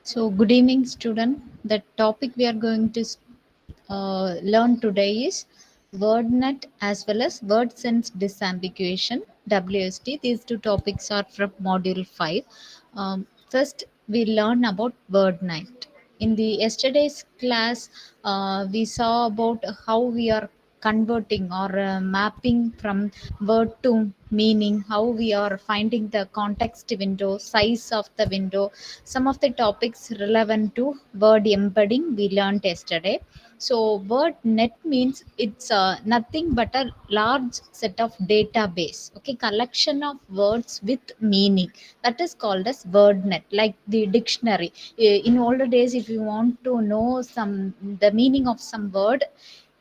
So, good evening, student. The topic we are going to learn today is WordNet as well as word sense disambiguation (WSD). These two topics are from Module 5. First, we learn about WordNet. In the yesterday's class, we saw about how we are converting or mapping from word to meaning, how we are finding the context window, size of the window, some of the topics relevant to word embedding we learned yesterday. So word net means it's nothing but a large set of database, okay, collection of words with meaning. That is called as word net, like the dictionary. In older days, if you want to know the meaning of some word,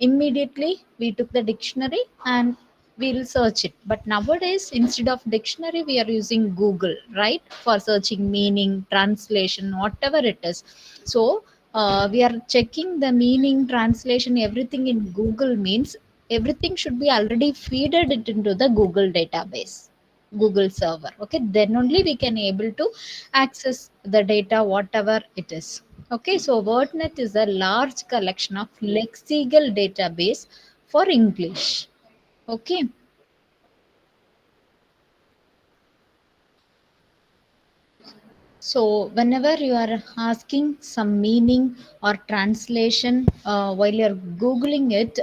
immediately we took the dictionary and we'll search it. But nowadays, instead of dictionary, we are using Google, right, for searching meaning, translation, whatever it is. So we are checking the meaning, translation, everything in Google means everything should be already feeded it into the Google database, Google server. Okay, then only we can able to access the data, whatever it is. Okay, so WordNet is a large collection of lexical database for English. Okay. So, whenever you are asking some meaning or translation while you're Googling it,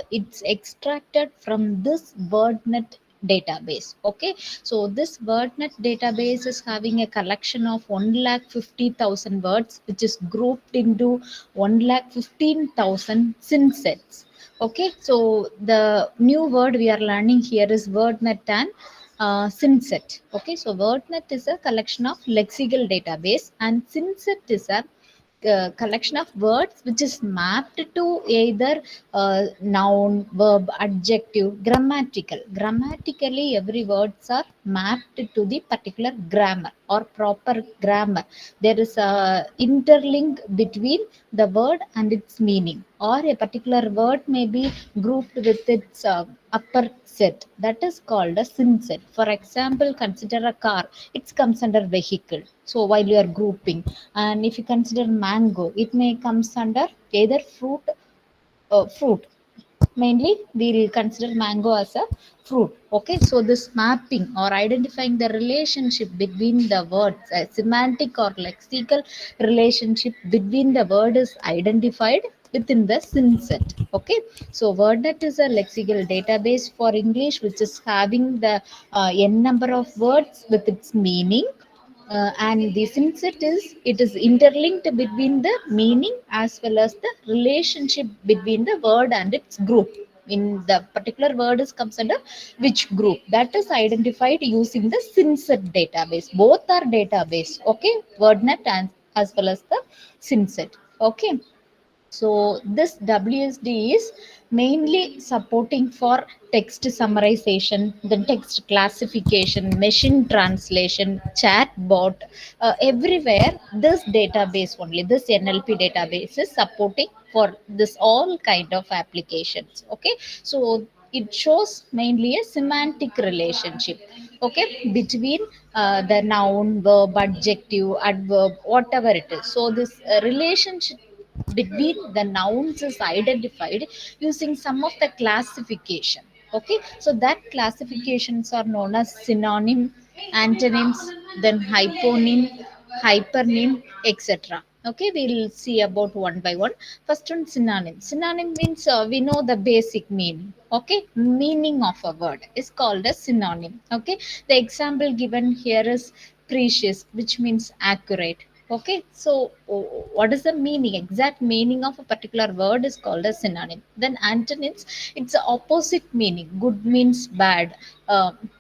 it's extracted from this WordNet database. Okay, so this WordNet database is having a collection of 1,50,000 words, which is grouped into 1,15,000 synsets. Okay, so the new word we are learning here is WordNet and synset. Okay, so WordNet is a collection of lexical database, and synset is a collection of words which is mapped to either noun, verb, adjective, grammatical. Grammatically, every words are mapped to the particular grammar or proper grammar. There is a interlink between the word and its meaning, or a particular word may be grouped with its upper set. That is called a synset. For example, consider a car. It comes under vehicle. So while you are grouping, and if you consider mango, it may comes under either fruit. Mainly we'll consider mango as a fruit. Okay, so this mapping or identifying the relationship between the words, a semantic or lexical relationship between the word is identified within the synset. Okay, so wordnet is a lexical database for English which is having the n number of words with its meaning, and the synset is interlinked between the meaning as well as the relationship between the word and its group. In the particular word is comes under which group, that is identified using the synset database. Both are database. Okay, wordnet and as well as the synset. Okay, so this WSD is mainly supporting for text summarization, then text classification, machine translation, chatbot, everywhere. This database only, this NLP database is supporting for this all kind of applications. Okay, so it shows mainly a semantic relationship. Okay, between the noun, verb, adjective, adverb, whatever it is. So this relationship between the nouns is identified using some of the classification. Okay, so that classifications are known as synonym, antonyms, then hyponym, hypernym, etc. Okay, we'll see about one by one. First one, synonym. Synonym means we know the basic meaning. Okay, meaning of a word is called a synonym. Okay, the example given here is precious, which means accurate. Okay, so what is the meaning, exact meaning of a particular word is called a synonym. Then antonyms, it's a opposite meaning. Good means bad,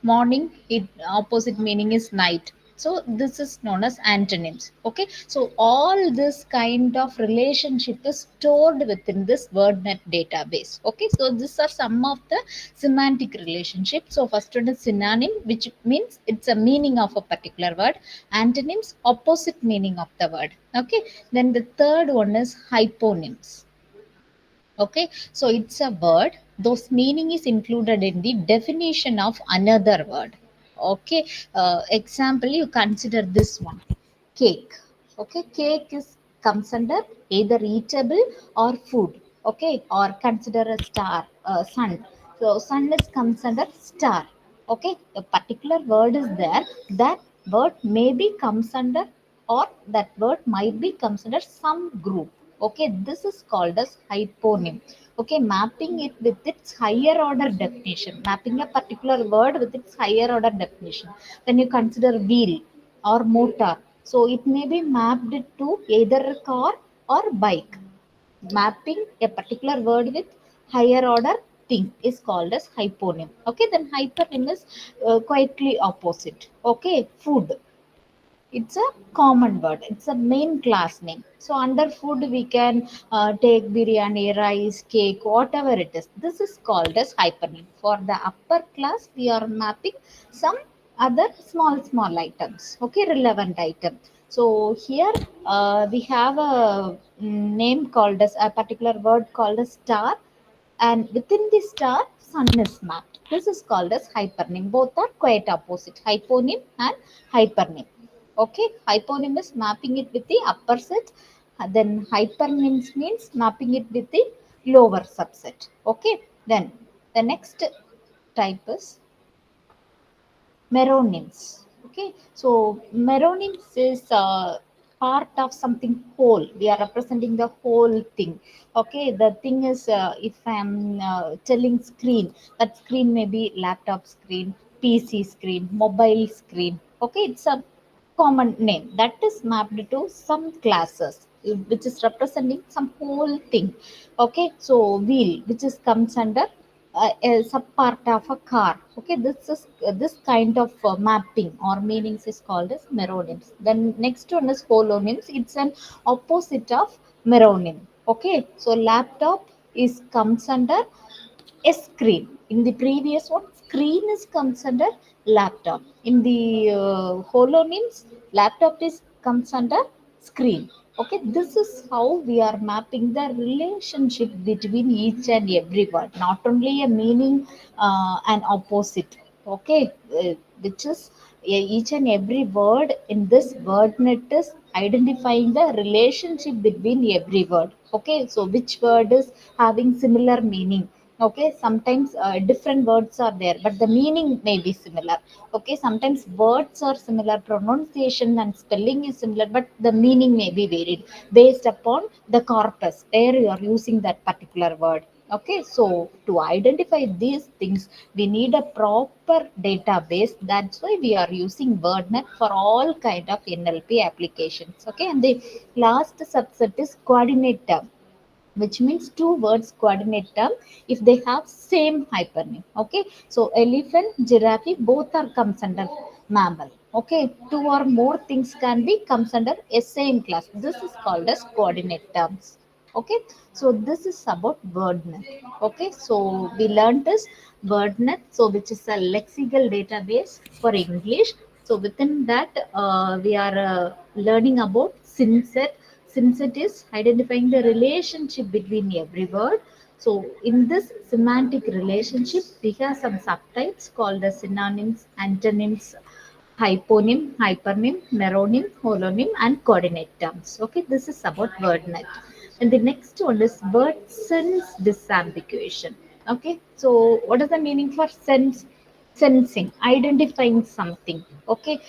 morning, it opposite meaning is night. So this is known as antonyms. Okay, so all this kind of relationship is stored within this wordnet database. Okay, so these are some of the semantic relationships. So first one is synonym, which means it's a meaning of a particular word. Antonyms, opposite meaning of the word. Okay, then the third one is hyponyms. Okay, so it's a word those meaning is included in the definition of another word. Okay, example, you consider this one, cake. Okay, cake is comes under either eatable or food. Okay, or consider a star, sun. So sun is comes under star. Okay, a particular word is there. That word maybe comes under, or that word might be comes under some group. Okay, this is called as hyponym. Okay, mapping it with its higher order definition, mapping a particular word with its higher order definition. Then you consider wheel or motor, so it may be mapped to either a car or bike. Mapping a particular word with higher order thing is called as hyponym. Okay, then hypernym is quietly opposite. Okay, food, it's a common word, it's a main class name. So under food we can take biryani, rice, cake, whatever it is. This is called as hypernym. For the upper class we are mapping some other small items, okay, relevant item. So here we have a name called as a particular word called as star, and within the star sun is mapped. This is called as hypernym. Both are quite opposite, hyponym and hypernym. Okay, hyponym is mapping it with the upper set, then hypernyms means mapping it with the lower subset. Okay, then the next type is meronyms. Okay, so meronyms is part of something whole. We are representing the whole thing. Okay, the thing is, if I'm telling screen, that screen may be laptop screen, PC screen, mobile screen. Okay, it's a common name that is mapped to some classes, which is representing some whole thing. Okay, so wheel, which is comes under a sub part of a car. Okay, this is this kind of mapping or meanings is called as meronyms. Then next one is holonyms. It's an opposite of meronym. Okay, so laptop is comes under a screen. In the previous one, screen is comes under laptop. In the holonyms, laptop is comes under screen. Okay, this is how we are mapping the relationship between each and every word, not only a meaning and opposite. Okay, which is each and every word in this word net is identifying the relationship between every word. Okay, so which word is having similar meaning. Okay, sometimes different words are there but the meaning may be similar. Okay, sometimes words are similar, pronunciation and spelling is similar, but the meaning may be varied based upon the corpus where you are using that particular word. Okay, so to identify these things we need a proper database. That's why we are using wordnet for all kind of NLP applications. Okay, and the last subset is coordinate term, which means two words coordinate term if they have same hypernym. Okay, so elephant, giraffe, both are comes under mammal. Okay, two or more things can be comes under a same class. This is called as coordinate terms. Okay, so this is about wordnet. Okay, so we learned this wordnet, so which is a lexical database for English. So within that we are learning about synset. Synset is identifying the relationship between every word. So in this semantic relationship we have some subtypes called the synonyms, antonyms, hyponym, hypernym, meronym, holonym, and coordinate terms. Okay, this is about WordNet. And the next one is word sense disambiguation. Okay, so what is the meaning for sense? Sensing, identifying something. Okay,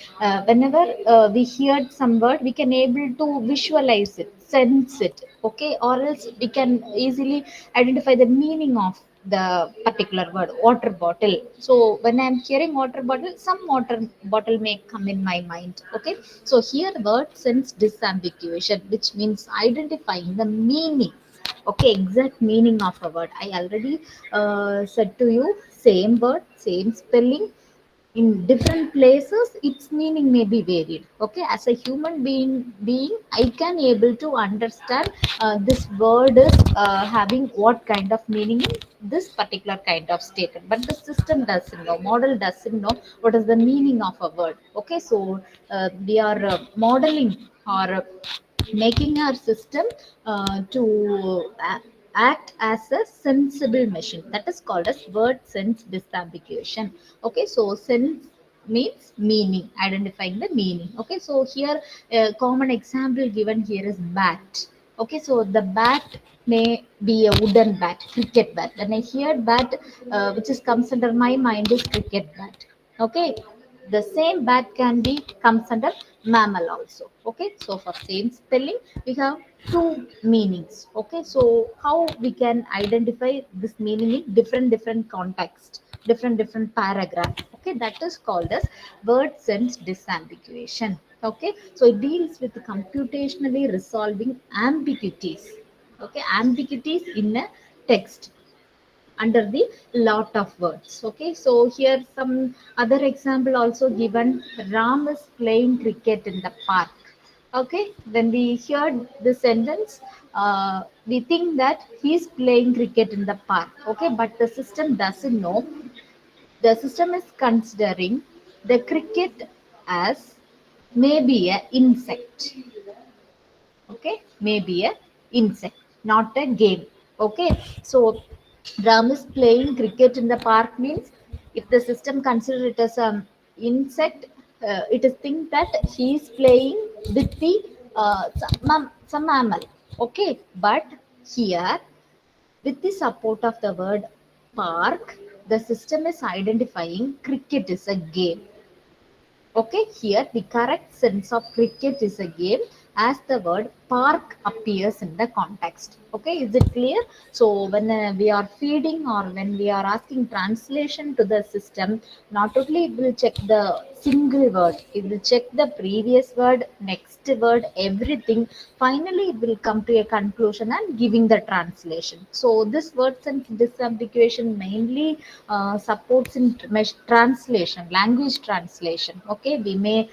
whenever we heard some word, we can able to visualize it, sense it. Okay, or else we can easily identify the meaning of the particular word. Water bottle, so when I'm hearing water bottle, some water bottle may come in my mind. Okay, so here word sense disambiguation, which means identifying the meaning. Okay, exact meaning of a word. I already said to you, same word, same spelling, in different places its meaning may be varied. Okay, as a human being I can able to understand this word is having what kind of meaning in this particular kind of statement, but the system doesn't know, model doesn't know what is the meaning of a word. Okay, so we are modeling or making our system act as a sensible machine. That is called as word sense disambiguation. Okay, so sense, means meaning, identifying the meaning. Okay, so here a common example given here is bat. Okay, so the bat may be a wooden bat, cricket bat. When I hear bat, which is comes under my mind is cricket bat. Okay, the same bat can be comes under mammal also. Okay, so for same spelling we have two meanings. Okay, so how we can identify this meaning in different context, different paragraph. Okay, that is called as word sense disambiguation. Okay, so it deals with computationally resolving ambiguities. Okay, ambiguities in a text under the lot of words. Okay, so here some other example also given. Ram is playing cricket in the park. Okay, when we hear the sentence, we think that he's playing cricket in the park. Okay, but the system doesn't know. The system is considering the cricket as maybe a insect. Okay, maybe a insect, not a game. Okay, so Ram is playing cricket in the park means if the system consider it as an insect, it is think that he is playing with the some mammal. Okay, but here with the support of the word park, the system is identifying cricket is a game. Okay, here the correct sense of cricket is a game as the word park appears in the context. Okay, is it clear? So when we are feeding or when we are asking translation to the system, not only it will check the single word, it will check the previous word, next word, everything. Finally, it will come to a conclusion and giving the translation. So this word sense disambiguation mainly supports in translation, language translation. Okay, we may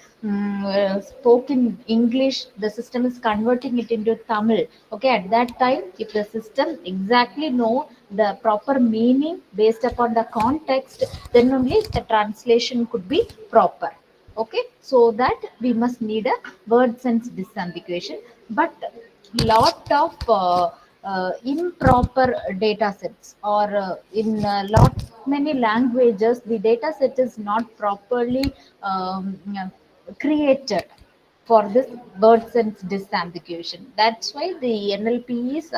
spoke in English, the system is converting it into Tamil. Okay, at that time, if the system exactly know the proper meaning based upon the context, then only the translation could be proper. Okay, so that we must need a word sense disambiguation. But lot of improper data sets or in lot many languages the data set is not properly created for this word sense disambiguation. That's why the NLP is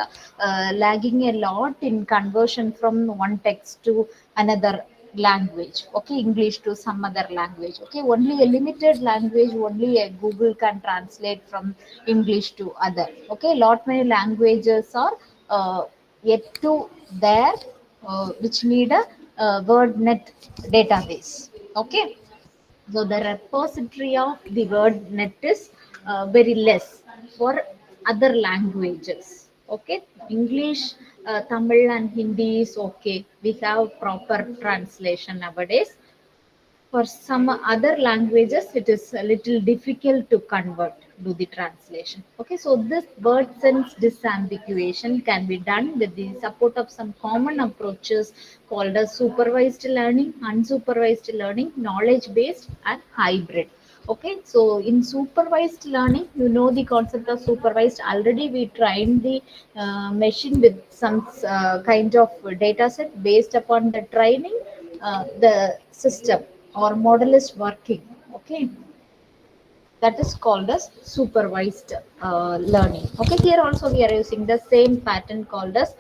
lagging a lot in conversion from one text to another language. Okay, English to some other language. Okay, only a limited language, only a Google can translate from English to other. Okay, lot many languages are yet to there, which need a WordNet database. Okay, so the repository of the word net is very less for other languages. Okay, English, Tamil, and Hindi is okay. We have proper translation nowadays. For some other languages, it is a little difficult to convert, do the translation. Okay, so this word sense disambiguation can be done with the support of some common approaches called as supervised learning, unsupervised learning, knowledge based, and hybrid. Okay, so in supervised learning, you know the concept of supervised. Already we trained the machine with some kind of data set. Based upon the training, the system or model is working. Okay, that is called as supervised learning. Okay, here also we are using the same pattern called as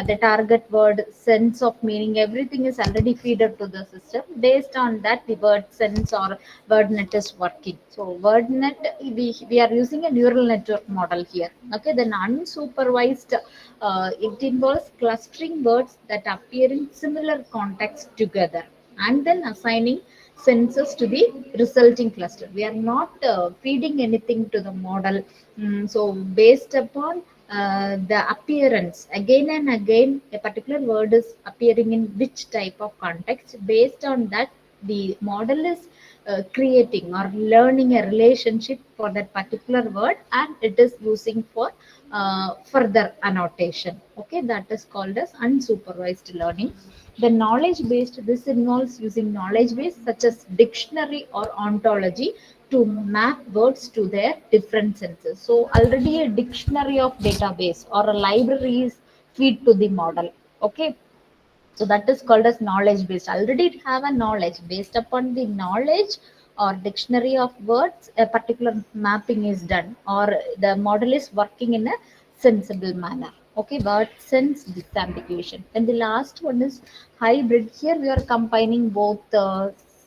the target word, sense of meaning, everything is already fed to the system. Based on that, the word sense or word net is working. So word net, we are using a neural network model here. Okay, then unsupervised, it involves clustering words that appear in similar context together and then assigning senses to the resulting cluster. We are not feeding anything to the model. So based upon the appearance, again and again, a particular word is appearing in which type of context. Based on that, the model is creating or learning a relationship for that particular word, and it is using for further annotation. Okay, that is called as unsupervised learning. The knowledge based, this involves using knowledge base such as dictionary or ontology to map words to their different senses. So already a dictionary of database or a library is feed to the model. Okay, So that is called as knowledge based. Already it have a knowledge based upon the knowledge or dictionary of words, a particular mapping is done, or the model is working in a sensible manner. Okay, word sense disambiguation. And the last one is hybrid. Here we are combining both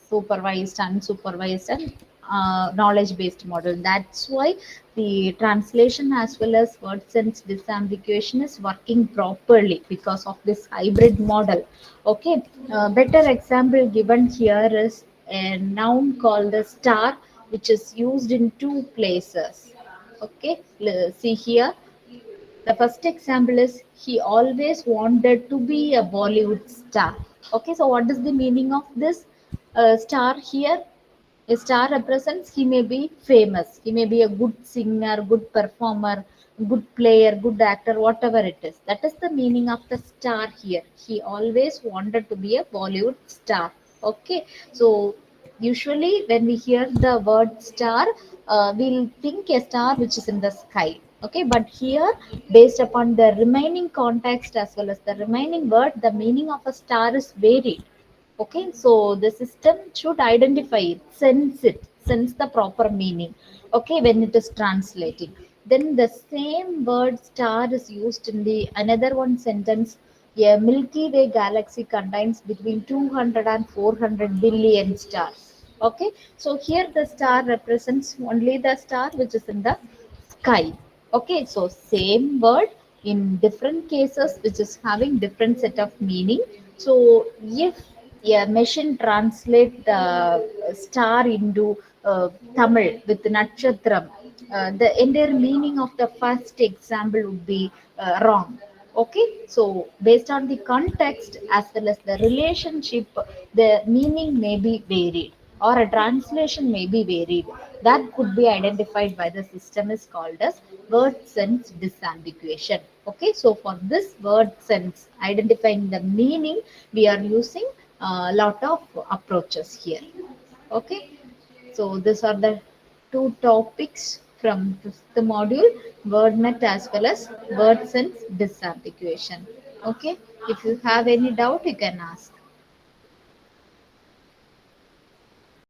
supervised, unsupervised, and knowledge based model. That's why the translation as well as word sense disambiguation is working properly because of this hybrid model. Okay, better example given here is a noun called the star, which is used in two places. Okay, see here. The first example is he always wanted to be a Bollywood star. Okay, so what is the meaning of this star here? A star represents he may be famous, he may be a good singer, good performer, good player, good actor, whatever it is. That is the meaning of the star here. He always wanted to be a Bollywood star. Okay, so usually when we hear the word star, we'll think a star which is in the sky. Okay, but here, based upon the remaining context as well as the remaining word, the meaning of a star is varied. Okay, so the system should identify it, sense the proper meaning. Okay, when it is translating, then the same word star is used in the another one sentence. A Milky Way galaxy contains between 200 and 400 billion stars. Okay, so here the star represents only the star which is in the sky. Okay, so same word in different cases, which is having different set of meaning. So if a machine translate the star into Tamil with Nakshatram, the entire meaning of the first example would be wrong. Okay, so based on the context as well as the relationship, the meaning may be varied or a translation may be varied. That could be identified by the system is called as word sense disambiguation. Okay, so for this word sense, identifying the meaning, we are using a lot of approaches here. Okay, so these are the two topics from the module, WordNet as well as word sense disambiguation. Okay, if you have any doubt, you can ask.